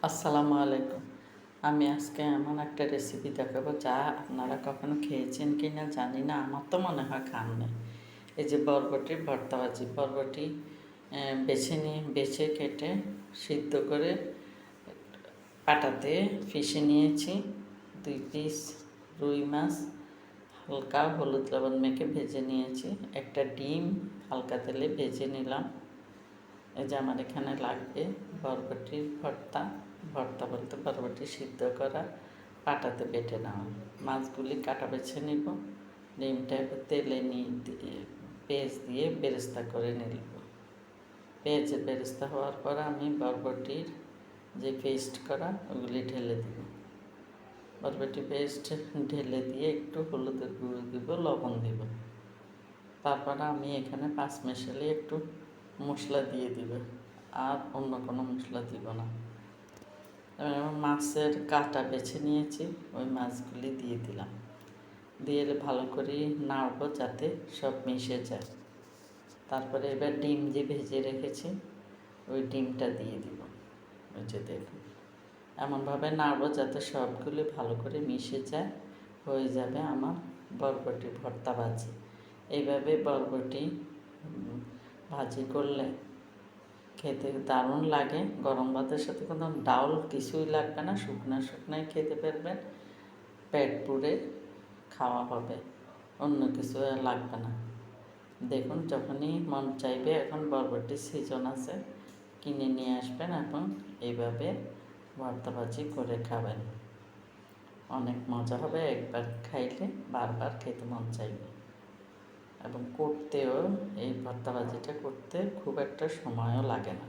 আসসালামু আলাইকুম। আমি আজকে এমন একটা রেসিপি দেখাবো যা আপনারা কখনো খেয়েছেন কি না জানি না। আমার তো মনে হয় খান নাই। এই যে বরবটির ভর্তা ভাজি। বরবটি বেছে কেটে সিদ্ধ করে পাটাতে পিষে নিয়েছি। 2 পিস রুই মাছ হালকা হলুদ লবণ মেখে ভেজে নিয়েছি। একটা ডিম হালকা তেলে ভেজে নিলাম। এই যে আমার এখানে লাগবে বরবটির ভর্তা। ভর্তা বলতে বরবটি সিদ্ধ করা, পাটাতে বেটে নেওয়া। মাছগুলি কাটা বেছে নিব। ডিমটা তেলে নিয়ে পেঁয়াজ দিয়ে বেরেস্তা করে নিব। পেঁয়াজের বেরেস্তা হওয়ার পর আমি বরবটির যে পেস্ট করা ওগুলি ঢেলে দিব। বরবটি পেস্ট ঢেলে দিয়ে একটু হলুদের গুঁড়ো দিব, লবণ দিব। তারপরে আমি এখানে পাঁচমেশালি একটু মশলা দিয়ে দিব, আর অন্য কোনো মশলা দিব না। মাছের কাঁটা বেছে নিয়েছি, ওই মাছগুলি দিয়ে দিলাম। দিয়ে ভালো করে নাড়ব যাতে সব মিশে যায়। তারপরে এবার ডিম যে ভেজে রেখেছি ওই ডিমটা দিয়ে দিব। ওই যে দেখুন, এমনভাবে নাড়ব যাতে সবগুলি ভালো করে মিশে যায়। হয়ে যাবে আমার বরবটি ভর্তা ভাজি। এইভাবে বরবটি ভাজি করলে খেতে দারুণ লাগে। গরম ভাতের সাথে কোনো ডাউল কিছুই লাগবে না, শুকনাই খেতে পারবেন। পেট পুরে খাওয়া হবে, অন্য কিছু আর লাগবে না। দেখুন, যখনই মন চাইবে, এখন বরবটির সিজন আছে, কিনে নিয়ে আসবেন এবং এইভাবে ভর্তা ভাজি করে খাবেন। অনেক মজা হবে। একবার খাইলে বারবার খেতে মন চাইবে। এবং করতেও এই ভর্তা ভাজিটা করতে খুব একটা সময়ও লাগে না।